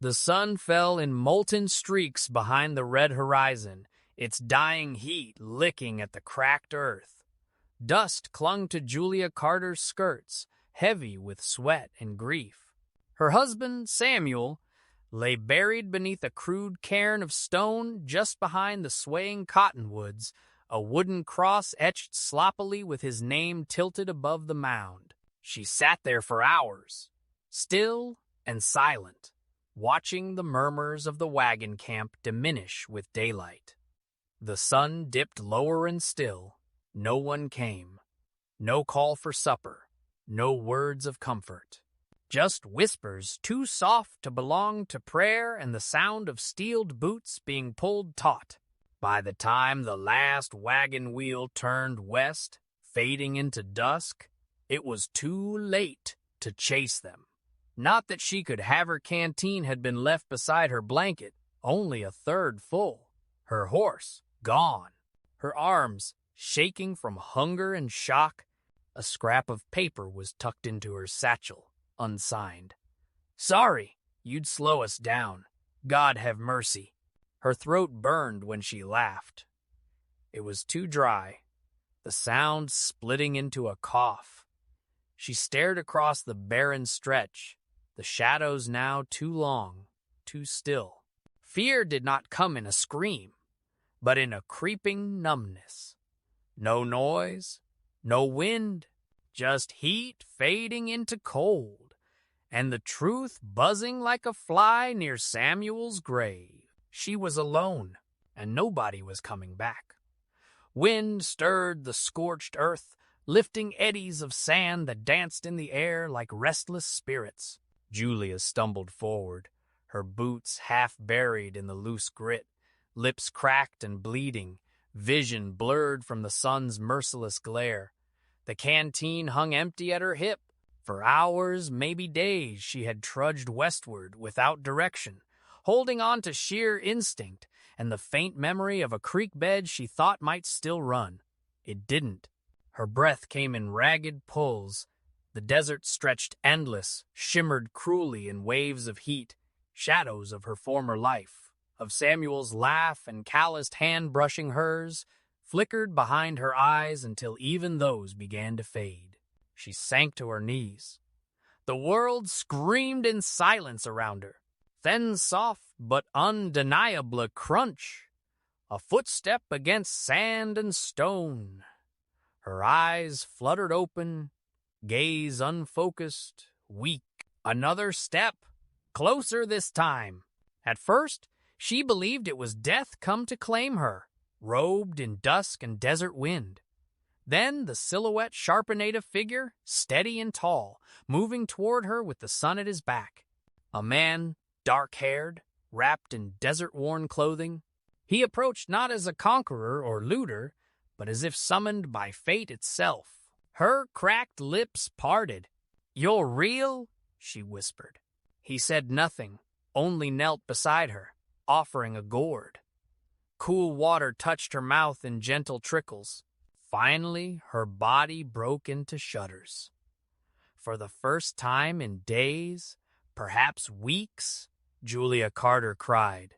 The sun fell in molten streaks behind the red horizon, its dying heat licking at the cracked earth. Dust clung to Julia Carter's skirts, heavy with sweat and grief. Her husband, Samuel, lay buried beneath a crude cairn of stone just behind the swaying cottonwoods, a wooden cross etched sloppily with his name tilted above the mound. She sat there for hours, still and silent, watching the murmurs of the wagon camp diminish with daylight. The sun dipped lower and still. No one came. No call for supper. No words of comfort. Just whispers too soft to belong to prayer and the sound of steeled boots being pulled taut. By the time the last wagon wheel turned west, fading into dusk, it was too late to chase them. Not that she could have her canteen had been left beside her blanket, only a third full. Her horse gone. Her arms shaking from hunger and shock. A scrap of paper was tucked into her satchel, unsigned. "Sorry, you'd slow us down. God have mercy." Her throat burned when she laughed. It was too dry, the sound splitting into a cough. She stared across the barren stretch, the shadows now too long, too still. Fear did not come in a scream, but in a creeping numbness. No noise, no wind, just heat fading into cold, and the truth buzzing like a fly near Samuel's grave. She was alone, and nobody was coming back. Wind stirred the scorched earth, lifting eddies of sand that danced in the air like restless spirits. Julia stumbled forward, her boots half buried in the loose grit, lips cracked and bleeding, vision blurred from the sun's merciless glare. The canteen hung empty at her hip. For hours, maybe days, she had trudged westward without direction, holding on to sheer instinct and the faint memory of a creek bed she thought might still run. It didn't. Her breath came in ragged pulls. The desert stretched endless, shimmered cruelly in waves of heat, shadows of her former life, of Samuel's laugh and calloused hand brushing hers, flickered behind her eyes until even those began to fade. She sank to her knees. The world screamed in silence around her. Then soft but undeniable crunch. A footstep against sand and stone. Her eyes fluttered open, gaze unfocused, weak. Another step, closer this time. At first, she believed it was death come to claim her, robed in dusk and desert wind. Then the silhouette sharpened a figure, steady and tall, moving toward her with the sun at his back. A man, dark-haired, wrapped in desert-worn clothing. He approached not as a conqueror or looter, but as if summoned by fate itself. Her cracked lips parted. "You're real?" she whispered. He said nothing, only knelt beside her, offering a gourd. Cool water touched her mouth in gentle trickles. Finally, her body broke into shudders. For the first time in days, perhaps weeks, Julia Carter cried.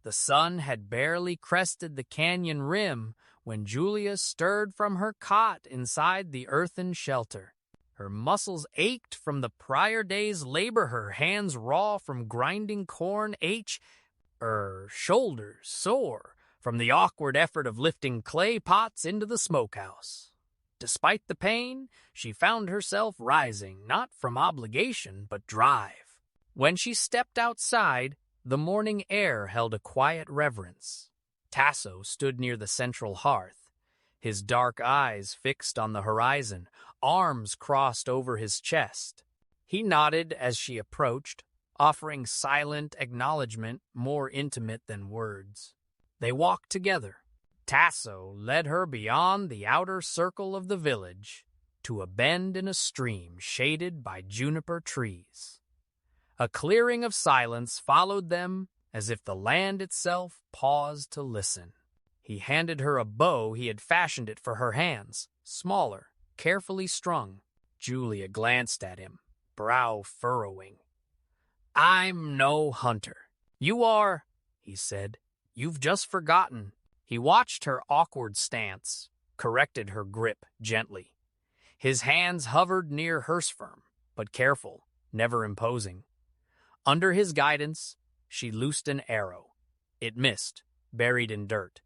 The sun had barely crested the canyon rim when Julia stirred from her cot inside the earthen shelter. Her muscles ached from the prior day's labor, her hands raw from grinding corn, shoulders sore from the awkward effort of lifting clay pots into the smokehouse. Despite the pain, she found herself rising, not from obligation, but drive. When she stepped outside, the morning air held a quiet reverence. Tasso stood near the central hearth, his dark eyes fixed on the horizon, arms crossed over his chest. He nodded as she approached, offering silent acknowledgement more intimate than words. They walked together. Tasso led her beyond the outer circle of the village to a bend in a stream shaded by juniper trees. A clearing of silence followed them as if the land itself paused to listen. He handed her a bow he had fashioned it for her hands, smaller, carefully strung. Julia glanced at him, brow furrowing. I'm no hunter. You are, he said. You've just forgotten. He watched her awkward stance, corrected her grip gently. His hands hovered near hers firm, but careful, never imposing. Under his guidance, she loosed an arrow. It missed, buried in dirt.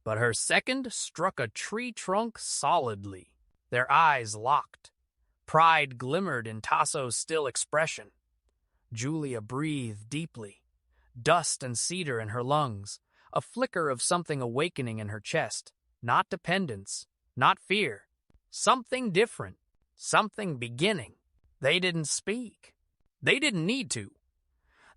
But her second struck a tree trunk solidly. Their eyes locked. Pride glimmered in Tasso's still expression. Julia breathed deeply. Dust and cedar in her lungs, a flicker of something awakening in her chest. Not dependence, not fear. Something different, something beginning. They didn't speak. They didn't need to.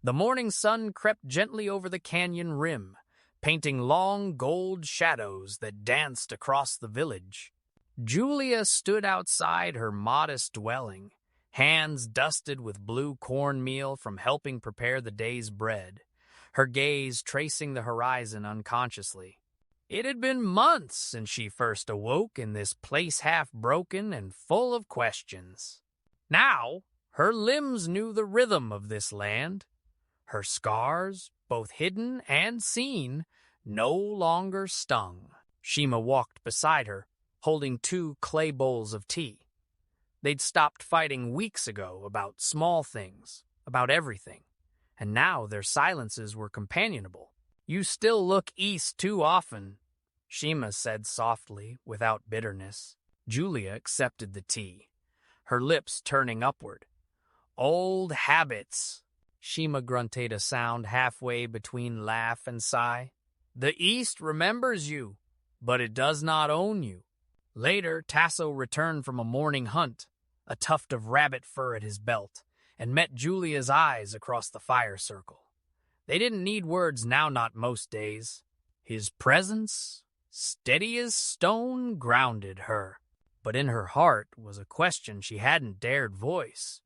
The morning sun crept gently over the canyon rim, painting long gold shadows that danced across the village. Julia stood outside her modest dwelling, hands dusted with blue cornmeal from helping prepare the day's bread, her gaze tracing the horizon unconsciously. It had been months since she first awoke in this place half broken and full of questions. Now, her limbs knew the rhythm of this land. Her scars, both hidden and seen, no longer stung. Shima walked beside her, holding 2 clay bowls of tea. They'd stopped fighting weeks ago about small things, about everything, and now their silences were companionable. You still look east too often, Shima said softly, without bitterness. Julia accepted the tea, her lips turning upward. Old habits. Shima grunted a sound halfway between laugh and sigh. The East remembers you, but it does not own you. Later, Tasso returned from a morning hunt, a tuft of rabbit fur at his belt, and met Julia's eyes across the fire circle. They didn't need words now, not most days. His presence, steady as stone, grounded her. But in her heart was a question she hadn't dared voice.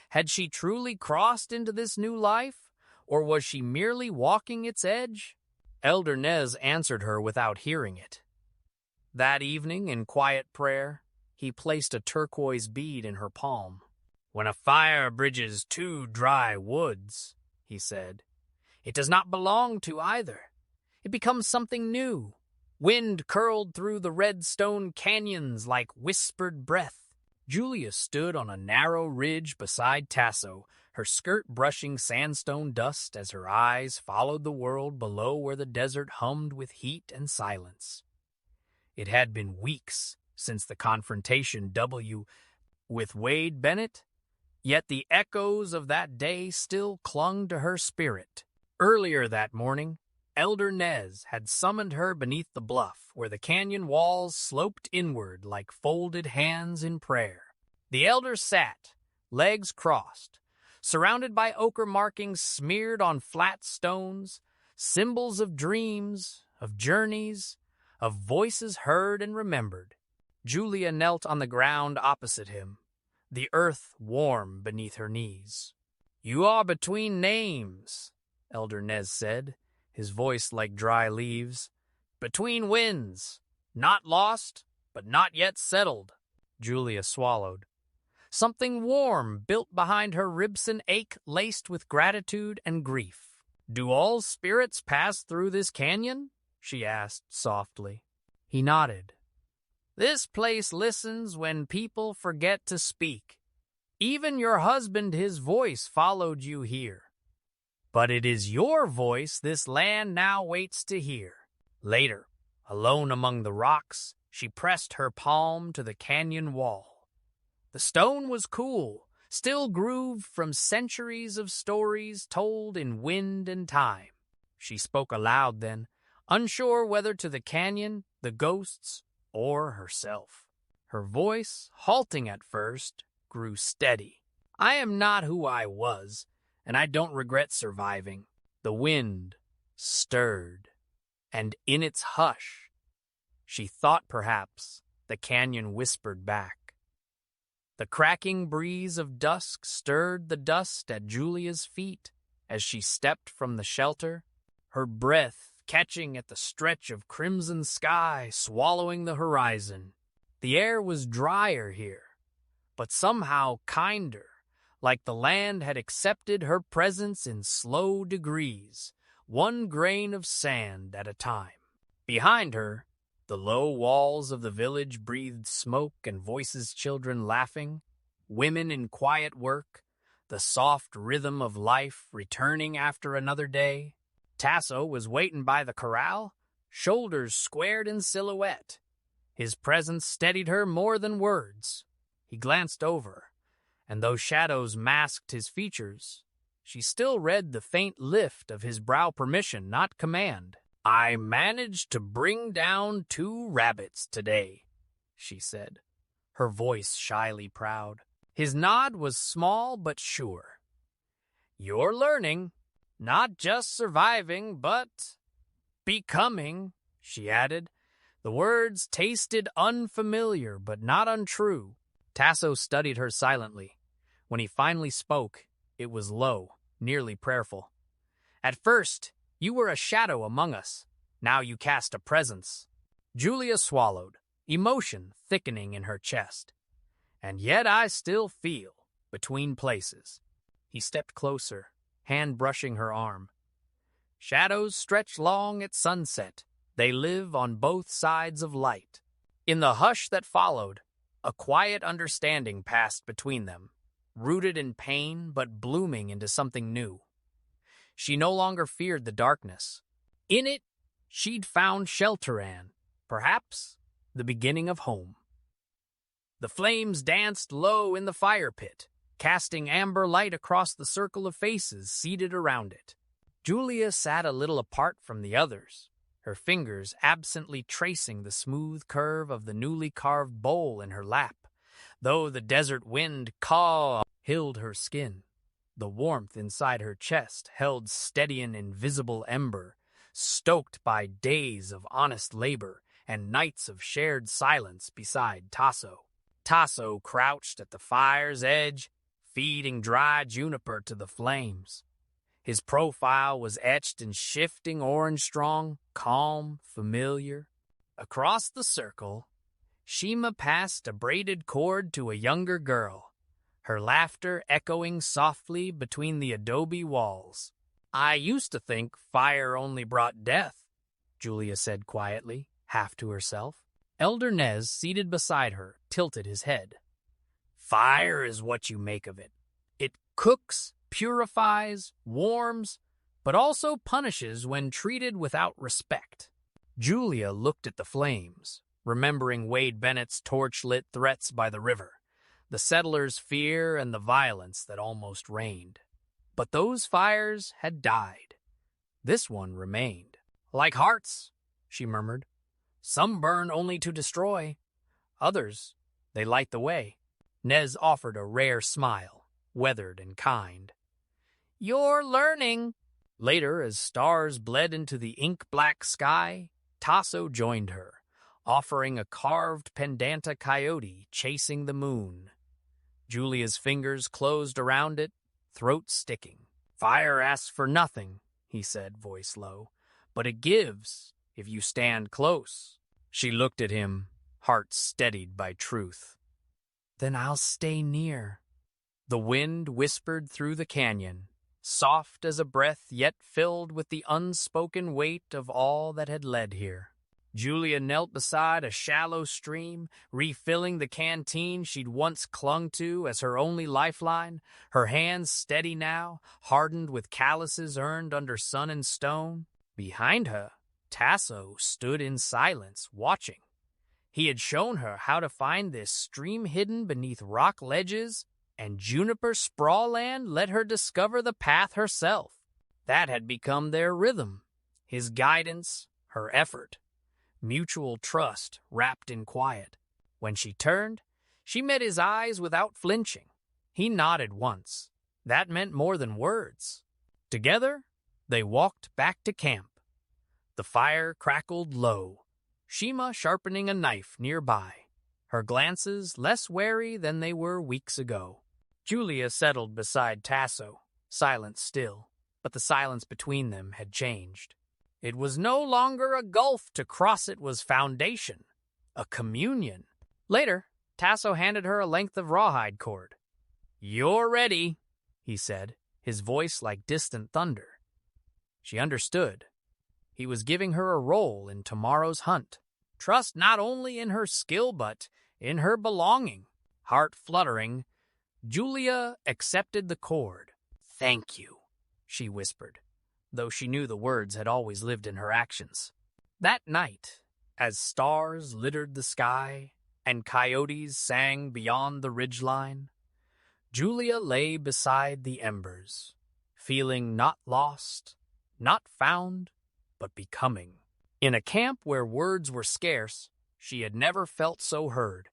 Had she truly crossed into this new life, or was she merely walking its edge? Elder Nez answered her without hearing it. That evening, in quiet prayer, he placed a turquoise bead in her palm. When a fire bridges 2 dry woods, he said, it does not belong to either. It becomes something new. Wind curled through the red stone canyons like whispered breath. Julia stood on a narrow ridge beside Tasso, her skirt brushing sandstone dust as her eyes followed the world below where the desert hummed with heat and silence. It had been weeks since the confrontation with Wade Bennett, yet the echoes of that day still clung to her spirit. Earlier that morning, Elder Nez had summoned her beneath the bluff where the canyon walls sloped inward like folded hands in prayer. The elder sat, legs crossed, surrounded by ochre markings smeared on flat stones, symbols of dreams, of journeys, of voices heard and remembered. Julia knelt on the ground opposite him, the earth warm beneath her knees. You are between names, Elder Nez said, his voice like dry leaves. Between winds, not lost, but not yet settled. Julia swallowed. Something warm built behind her ribs, an ache laced with gratitude and grief. Do all spirits pass through this canyon? She asked softly. He nodded. This place listens when people forget to speak. Even your husband, his voice followed you here. But it is your voice this land now waits to hear. Later, alone among the rocks, she pressed her palm to the canyon wall. The stone was cool, still grooved from centuries of stories told in wind and time. She spoke aloud then, unsure whether to the canyon, the ghosts, or herself. Her voice, halting at first, grew steady. I am not who I was, and I don't regret surviving. The wind stirred, and in its hush, she thought perhaps the canyon whispered back. The cracking breeze of dusk stirred the dust at Julia's feet as she stepped from the shelter, her breath catching at the stretch of crimson sky, swallowing the horizon. The air was drier here, but somehow kinder, like the land had accepted her presence in slow degrees, one grain of sand at a time. Behind her, the low walls of the village breathed smoke and voices, children laughing, women in quiet work, the soft rhythm of life returning after another day. Tasso was waiting by the corral, shoulders squared in silhouette. His presence steadied her more than words. He glanced over, and though shadows masked his features, she still read the faint lift of his brow, permission, not command. "I managed to bring down 2 rabbits today," she said, her voice shyly proud. His nod was small but sure. "You're learning, not just surviving, but becoming," she added. The words tasted unfamiliar but not untrue. Tasso studied her silently. When he finally spoke, it was low, nearly prayerful. "At first, you were a shadow among us. Now you cast a presence." Julia swallowed, emotion thickening in her chest. "And yet I still feel, between places." He stepped closer, hand brushing her arm. "Shadows stretch long at sunset. They live on both sides of light." In the hush that followed, a quiet understanding passed between them, rooted in pain but blooming into something new. She no longer feared the darkness. In it, she'd found shelter and, perhaps, the beginning of home. The flames danced low in the fire pit, casting amber light across the circle of faces seated around it. Julia sat a little apart from the others, her fingers absently tracing the smooth curve of the newly carved bowl in her lap, though the desert wind hilled her skin. The warmth inside her chest held steady an invisible ember, stoked by days of honest labor and nights of shared silence beside Tasso. Tasso crouched at the fire's edge, feeding dry juniper to the flames. His profile was etched in shifting orange strong, calm, familiar. Across the circle, Shima passed a braided cord to a younger girl, her laughter echoing softly between the adobe walls. "I used to think fire only brought death," Julia said quietly, half to herself. Elder Nez, seated beside her, tilted his head. "Fire is what you make of it. It cooks, purifies, warms, but also punishes when treated without respect." Julia looked at the flames, remembering Wade Bennett's torch-lit threats by the river, the settlers' fear and the violence that almost reigned. But those fires had died. This one remained. "Like hearts," she murmured. "Some burn only to destroy. Others, they light the way." Nez offered a rare smile, weathered and kind. "You're learning." Later, as stars bled into the ink-black sky, Tasso joined her, offering a carved pendanta coyote chasing the moon. Julia's fingers closed around it, throat sticking. "Fire asks for nothing," he said, voice low, "but it gives if you stand close." She looked at him, heart steadied by truth. "Then I'll stay near." The wind whispered through the canyon, soft as a breath yet filled with the unspoken weight of all that had led here. Julia knelt beside a shallow stream, refilling the canteen she'd once clung to as her only lifeline, her hands steady now, hardened with calluses earned under sun and stone. Behind her, Tasso stood in silence, watching. He had shown her how to find this stream hidden beneath rock ledges, and juniper sprawland let her discover the path herself. That had become their rhythm, his guidance, her effort. Mutual trust wrapped in quiet. When she turned, she met his eyes without flinching. He nodded once. That meant more than words. Together, they walked back to camp. The fire crackled low, Shima sharpening a knife nearby, her glances less wary than they were weeks ago. Julia settled beside Tasso, silent still, but the silence between them had changed. It was no longer a gulf to cross, it was foundation, a communion. Later, Tasso handed her a length of rawhide cord. "You're ready," he said, his voice like distant thunder. She understood. He was giving her a role in tomorrow's hunt. Trust not only in her skill, but in her belonging. Heart fluttering, Julia accepted the cord. "Thank you," she whispered, though she knew the words had always lived in her actions. That night, as stars littered the sky and coyotes sang beyond the ridgeline, Julia lay beside the embers, feeling not lost, not found, but becoming. In a camp where words were scarce, she had never felt so heard.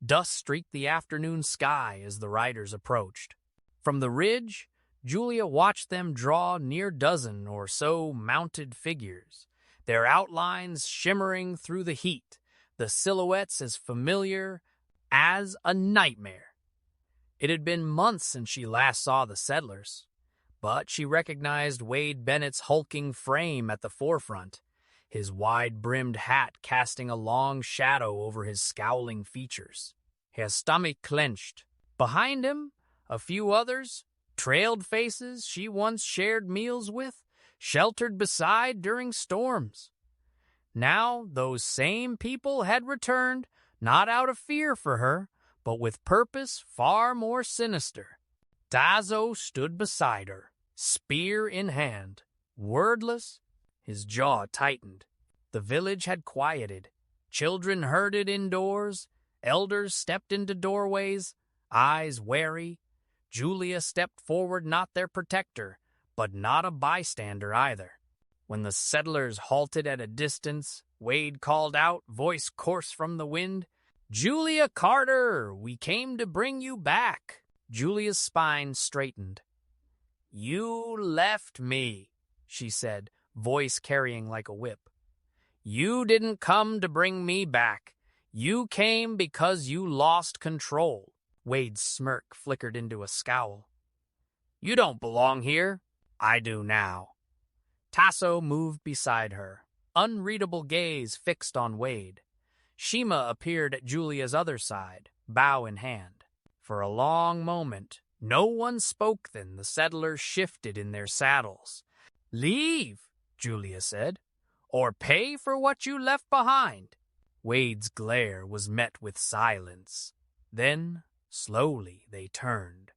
Dust streaked the afternoon sky as the riders approached. From the ridge, Julia watched them draw near dozen or so mounted figures, their outlines shimmering through the heat, the silhouettes as familiar as a nightmare. It had been months since she last saw the settlers, but she recognized Wade Bennett's hulking frame at the forefront, his wide-brimmed hat casting a long shadow over his scowling features. His stomach clenched. Behind him, a few others, trailed faces she once shared meals with, sheltered beside during storms. Now those same people had returned, not out of fear for her, but with purpose far more sinister. Tasso stood beside her, spear in hand, wordless. His jaw tightened. The village had quieted. Children herded indoors. Elders stepped into doorways, eyes wary. Julia stepped forward, not their protector, but not a bystander either. When the settlers halted at a distance, Wade called out, voice coarse from the wind, "Julia Carter, we came to bring you back." Julia's spine straightened. "You left me," she said, voice carrying like a whip. "You didn't come to bring me back. You came because you lost control." Wade's smirk flickered into a scowl. "You don't belong here." "I do now." Tasso moved beside her, unreadable gaze fixed on Wade. Shima appeared at Julia's other side, bow in hand. For a long moment, no one spoke. Then the settlers shifted in their saddles. "Leave," Julia said, "or pay for what you left behind." Wade's glare was met with silence. Then, slowly, they turned.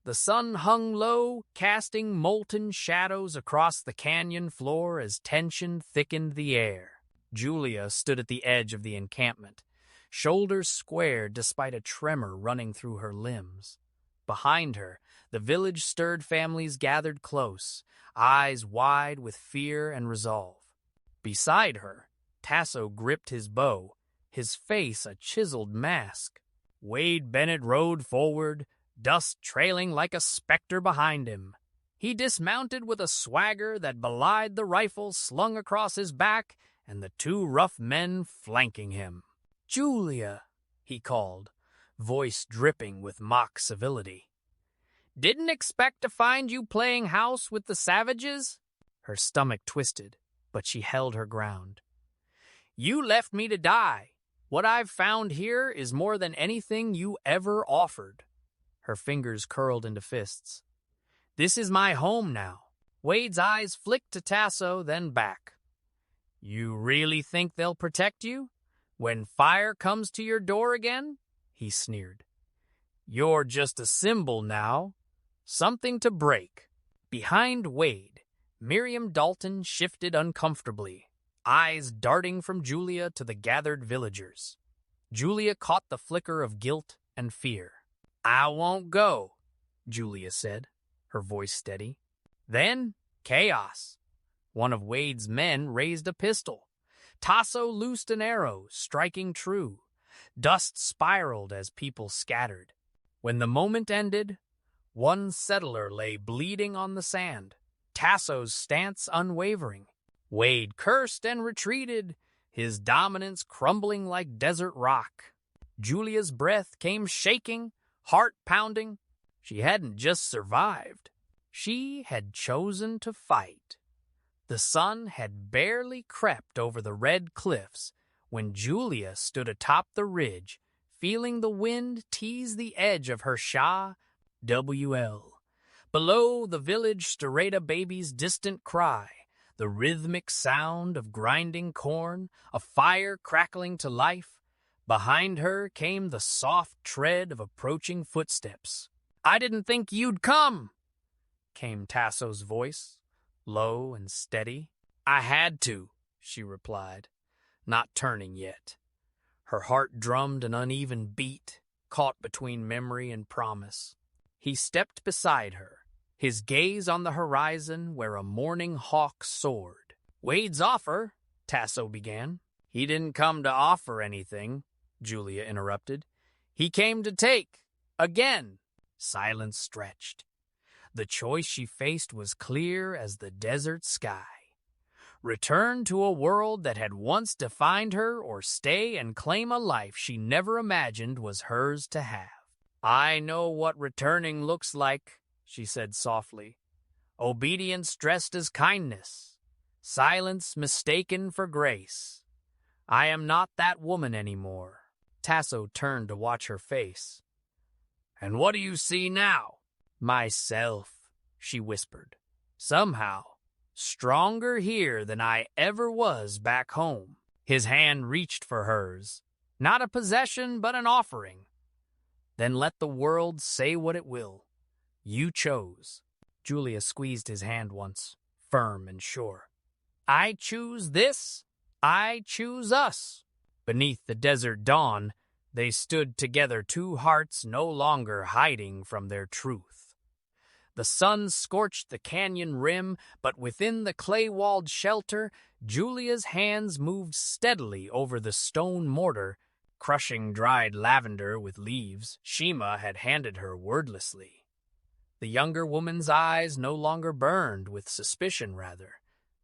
The sun hung low, casting molten shadows across the canyon floor as tension thickened the air. Julia stood at the edge of the encampment, shoulders squared despite a tremor running through her limbs. Behind her, the village-stirred families gathered close, eyes wide with fear and resolve. Beside her, Tasso gripped his bow, his face a chiseled mask. Wade Bennett rode forward, dust trailing like a specter behind him. He dismounted with a swagger that belied the rifle slung across his back and the two rough men flanking him. "Julia," he called, voice dripping with mock civility. "Didn't expect to find you playing house with the savages?" Her stomach twisted, but she held her ground. "You left me to die. What I've found here is more than anything you ever offered." Her fingers curled into fists. "This is my home now." Wade's eyes flicked to Tasso, then back. "You really think they'll protect you? When fire comes to your door again?" he sneered. "You're just a symbol now. Something to break." Behind Wade, Miriam Dalton shifted uncomfortably, eyes darting from Julia to the gathered villagers. Julia caught the flicker of guilt and fear. "I won't go," Julia said, her voice steady. Then, chaos. One of Wade's men raised a pistol. Tasso loosed an arrow, striking true. Dust spiraled as people scattered. When the moment ended, one settler lay bleeding on the sand, Tasso's stance unwavering. Wade cursed and retreated, his dominance crumbling like desert rock. Julia's breath came shaking, heart pounding. She hadn't just survived. She had chosen to fight. The sun had barely crept over the red cliffs when Julia stood atop the ridge, feeling the wind tease the edge of her sha WL. Below, the village Stereta baby's distant cry, the rhythmic sound of grinding corn, a fire crackling to life. Behind her came the soft tread of approaching footsteps. "I didn't think you'd come," came Tasso's voice, low and steady. "I had to," she replied, not turning yet. Her heart drummed an uneven beat, caught between memory and promise. He stepped beside her, his gaze on the horizon where a morning hawk soared. "Wade's offer," Tasso began. "He didn't come to offer anything," Julia interrupted. "He came to take. Again." Silence stretched. The choice she faced was clear as the desert sky. Return to a world that had once defined her, or stay and claim a life she never imagined was hers to have. "I know what returning looks like," she said softly. "Obedience dressed as kindness. Silence mistaken for grace. I am not that woman anymore." Tasso turned to watch her face. "And what do you see now?" "Myself," she whispered. "Somehow, stronger here than I ever was back home." His hand reached for hers. "Not a possession, but an offering." "Then let the world say what it will. You chose." Julia squeezed his hand once, firm and sure. "I choose this. I choose us." Beneath the desert dawn, they stood together, two hearts no longer hiding from their truth. The sun scorched the canyon rim, but within the clay-walled shelter, Julia's hands moved steadily over the stone mortar, crushing dried lavender with leaves Shima had handed her wordlessly. The younger woman's eyes no longer burned with suspicion, rather.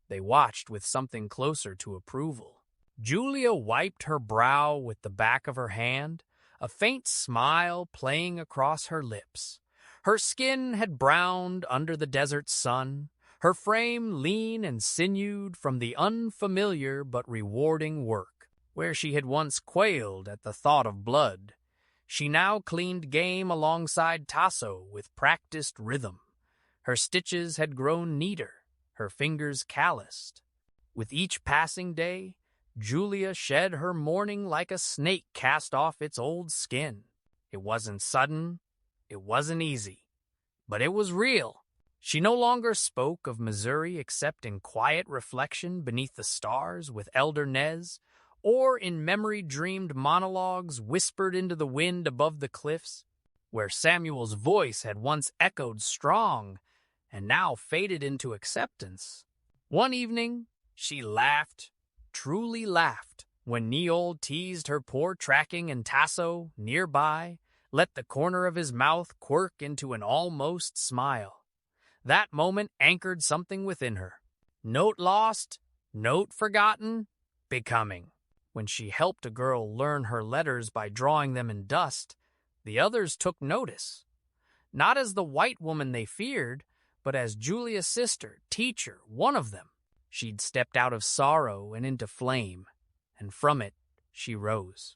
They watched with something closer to approval. Julia wiped her brow with the back of her hand, a faint smile playing across her lips. Her skin had browned under the desert sun, her frame lean and sinewed from the unfamiliar but rewarding work. Where she had once quailed at the thought of blood, she now cleaned game alongside Tasso with practiced rhythm. Her stitches had grown neater, her fingers calloused. With each passing day, Julia shed her mourning like a snake cast off its old skin. It wasn't sudden, it wasn't easy, but it was real. She no longer spoke of Missouri except in quiet reflection beneath the stars with Elder Nez, or in memory-dreamed monologues whispered into the wind above the cliffs, where Samuel's voice had once echoed strong and now faded into acceptance. One evening, she laughed, truly laughed, when Neol teased her poor tracking and Tasso, nearby, let the corner of his mouth quirk into an almost smile. That moment anchored something within her. Note lost, note forgotten, becoming. When she helped a girl learn her letters by drawing them in dust, the others took notice. Not as the white woman they feared, but as Julia's sister, teacher, one of them. She'd stepped out of sorrow and into flame, and from it she rose.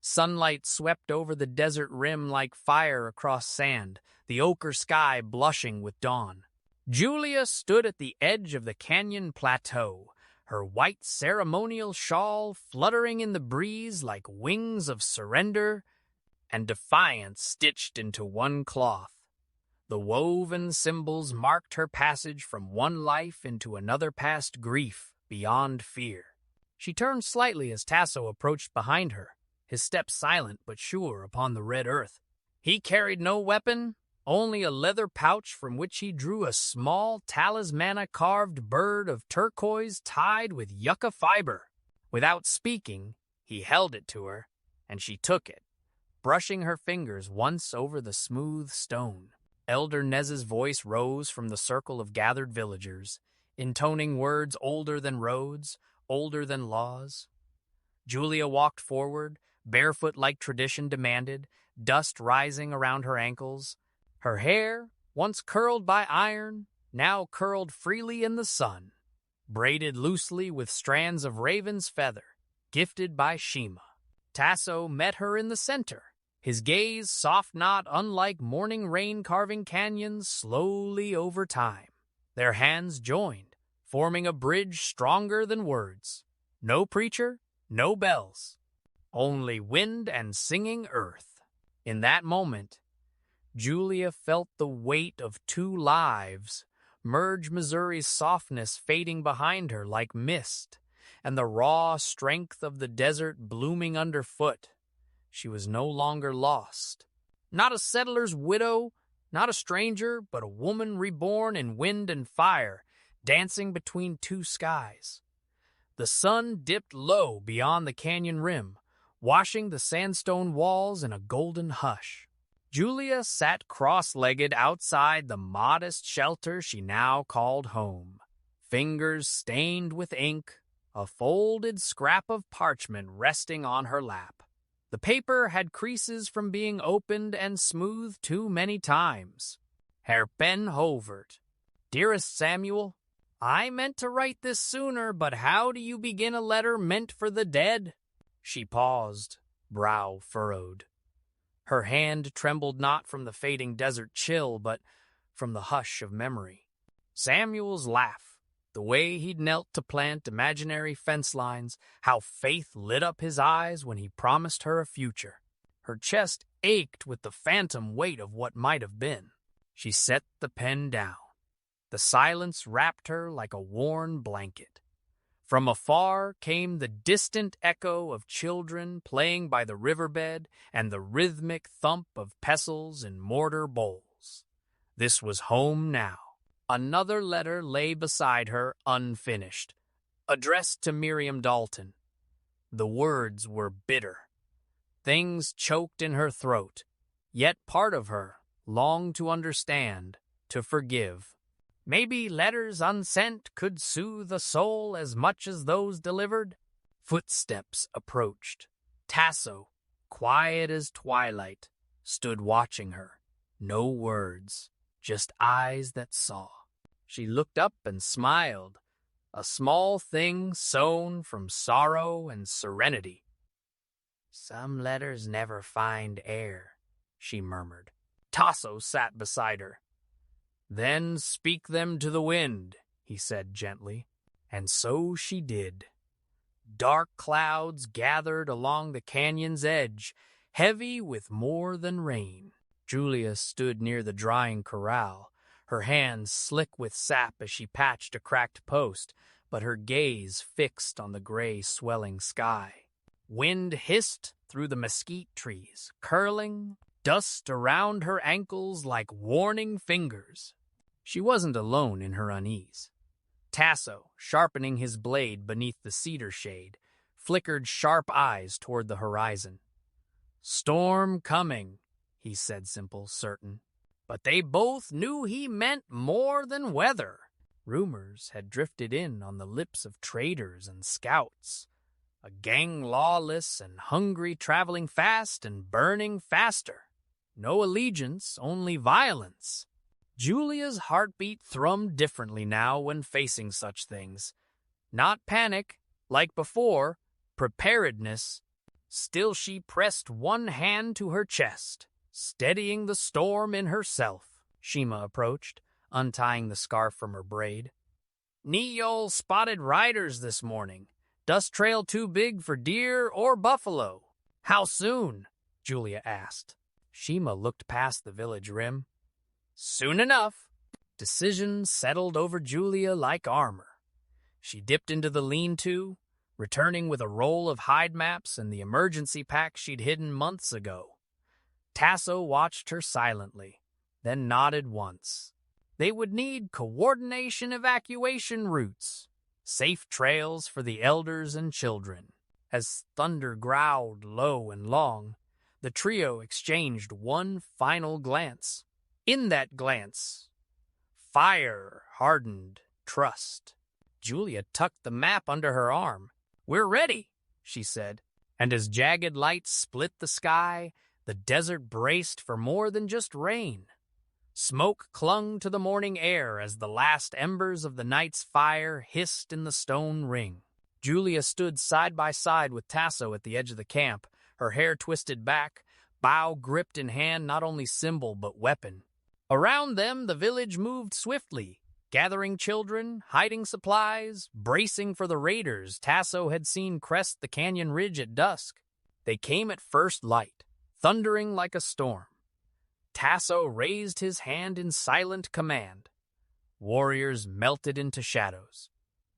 Sunlight swept over the desert rim like fire across sand, the ochre sky blushing with dawn. Julia stood at the edge of the canyon plateau, her white ceremonial shawl fluttering in the breeze like wings of surrender and defiance stitched into one cloth. The woven symbols marked her passage from one life into another past grief beyond fear. She turned slightly as Tasso approached behind her, his step silent but sure upon the red earth. He carried no weapon, only a leather pouch from which he drew a small talismana-carved bird of turquoise tied with yucca fiber. Without speaking, he held it to her, and she took it, brushing her fingers once over the smooth stone. Elder Nez's voice rose from the circle of gathered villagers, intoning words older than roads, older than laws. Julia walked forward, barefoot like tradition demanded, dust rising around her ankles. Her hair, once curled by iron, now curled freely in the sun, braided loosely with strands of raven's feather, gifted by Shima. Tasso met her in the center, his gaze soft not unlike morning rain carving canyons slowly over time. Their hands joined, forming a bridge stronger than words. No preacher, no bells, only wind and singing earth. In that moment, Julia felt the weight of two lives merge, Missouri's softness fading behind her like mist, and the raw strength of the desert blooming underfoot. She was no longer lost. Not a settler's widow, not a stranger, but a woman reborn in wind and fire, dancing between two skies. The sun dipped low beyond the canyon rim, washing the sandstone walls in a golden hush. Julia sat cross-legged outside the modest shelter she now called home, fingers stained with ink, a folded scrap of parchment resting on her lap. The paper had creases from being opened and smoothed too many times. Herr Ben Hovert. Dearest Samuel, I meant to write this sooner, but how do you begin a letter meant for the dead? She paused, brow furrowed. Her hand trembled not from the fading desert chill, but from the hush of memory. Samuel's laugh, the way he'd knelt to plant imaginary fence lines, how faith lit up his eyes when he promised her a future. Her chest ached with the phantom weight of what might have been. She set the pen down. The silence wrapped her like a worn blanket. From afar came the distant echo of children playing by the riverbed and the rhythmic thump of pestles in mortar bowls. This was home now. Another letter lay beside her unfinished, addressed to Miriam Dalton. The words were bitter. Things choked in her throat, yet part of her longed to understand, to forgive. Maybe letters unsent could soothe a soul as much as those delivered. Footsteps approached. Tasso, quiet as twilight, stood watching her. No words, just eyes that saw. She looked up and smiled, a small thing sown from sorrow and serenity. Some letters never find air, she murmured. Tasso sat beside her. Then speak them to the wind, he said gently, and so she did. Dark clouds gathered along the canyon's edge, heavy with more than rain. Julia stood near the drying corral, her hands slick with sap as she patched a cracked post, but her gaze fixed on the gray swelling sky. Wind hissed through the mesquite trees, curling dust around her ankles like warning fingers. She wasn't alone in her unease. Tasso, sharpening his blade beneath the cedar shade, flickered sharp eyes toward the horizon. Storm coming, he said, simple, certain. But they both knew he meant more than weather. Rumors had drifted in on the lips of traders and scouts. A gang lawless and hungry, traveling fast and burning faster. No allegiance, only violence. Julia's heartbeat thrummed differently now when facing such things. Not panic, like before, preparedness. Still she pressed one hand to her chest, steadying the storm in herself. Shima approached, untying the scarf from her braid. Neol spotted riders this morning. Dust trail too big for deer or buffalo. How soon? Julia asked. Shima looked past the village rim. Soon enough. Decision settled over Julia like armor. She dipped into the lean-to, returning with a roll of hide maps and the emergency pack she'd hidden months ago. Tasso watched her silently, then nodded once. They would need coordination evacuation routes, safe trails for the elders and children. As thunder growled low and long, the trio exchanged one final glance. In that glance, fire hardened trust. Julia tucked the map under her arm. We're ready, she said. And as jagged lights split the sky, the desert braced for more than just rain. Smoke clung to the morning air as the last embers of the night's fire hissed in the stone ring. Julia stood side by side with Tasso at the edge of the camp, her hair twisted back, bow gripped in hand, not only symbol but weapon. Around them, the village moved swiftly, gathering children, hiding supplies, bracing for the raiders Tasso had seen crest the canyon ridge at dusk. They came at first light, thundering like a storm. Tasso raised his hand in silent command. Warriors melted into shadows.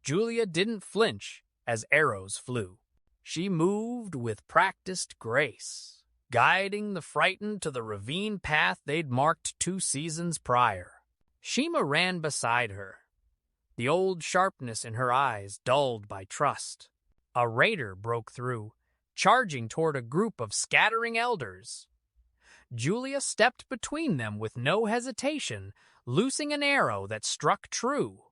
Julia didn't flinch as arrows flew. She moved with practiced grace, guiding the frightened to the ravine path they'd marked 2 seasons prior. Shima ran beside her, the old sharpness in her eyes dulled by trust. A raider broke through, charging toward a group of scattering elders. Julia stepped between them with no hesitation, loosing an arrow that struck true.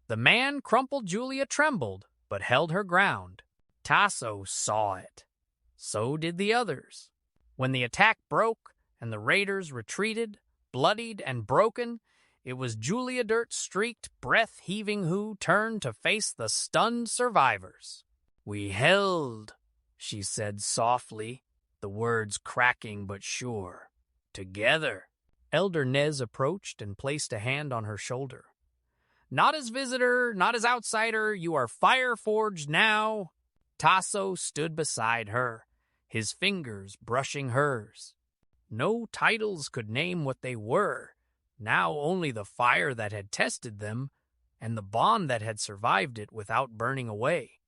The man crumpled. Julia trembled, but held her ground. Tasso saw it. So did the others. When the attack broke and the raiders retreated, bloodied and broken, it was Julia dirt-streaked, breath-heaving who turned to face the stunned survivors. "We held," she said softly, the words cracking but sure. "Together." Elder Nez approached and placed a hand on her shoulder. "Not as visitor, not as outsider, you are fire-forged now." Tasso stood beside her, his fingers brushing hers. No titles could name what they were, now only the fire that had tested them and the bond that had survived it without burning away.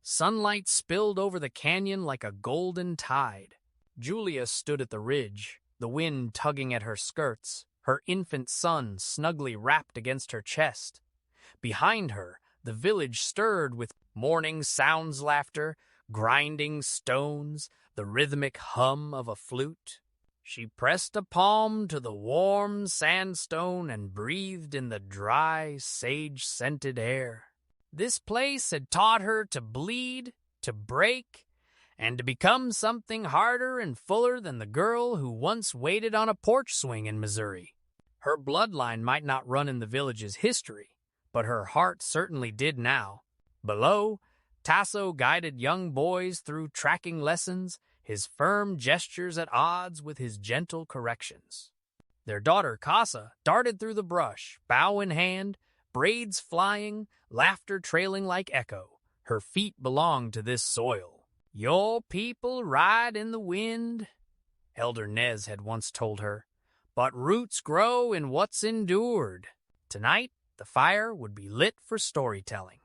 Sunlight spilled over the canyon like a golden tide. Julia stood at the ridge, the wind tugging at her skirts, her infant son snugly wrapped against her chest. Behind her, the village stirred with morning sounds, laughter, grinding stones, the rhythmic hum of a flute. She pressed a palm to the warm sandstone and breathed in the dry, sage-scented air. This place had taught her to bleed, to break, and to become something harder and fuller than the girl who once waited on a porch swing in Missouri. Her bloodline might not run in the village's history, but her heart certainly did now. Below, Tasso guided young boys through tracking lessons, his firm gestures at odds with his gentle corrections. Their daughter, Casa, darted through the brush, bow in hand, braids flying, laughter trailing like echo. Her feet belonged to this soil. "Your people ride in the wind," Elder Nez had once told her, "but roots grow in what's endured." Tonight, the fire would be lit for storytelling.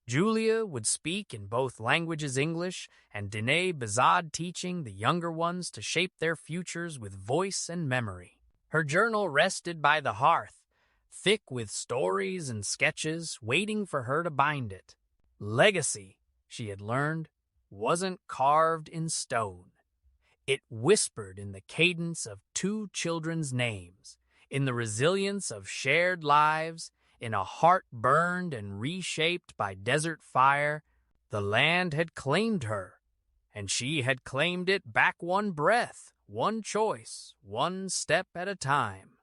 Julia would speak in both languages, English and Dene Bazad, teaching the younger ones to shape their futures with voice and memory. Her journal rested by the hearth, thick with stories and sketches, waiting for her to bind it. Legacy, she had learned, wasn't carved in stone. It whispered in the cadence of 2 children's names, in the resilience of shared lives, in a heart burned and reshaped by desert fire. The land had claimed her, and she had claimed it back, one breath, one choice, one step at a time.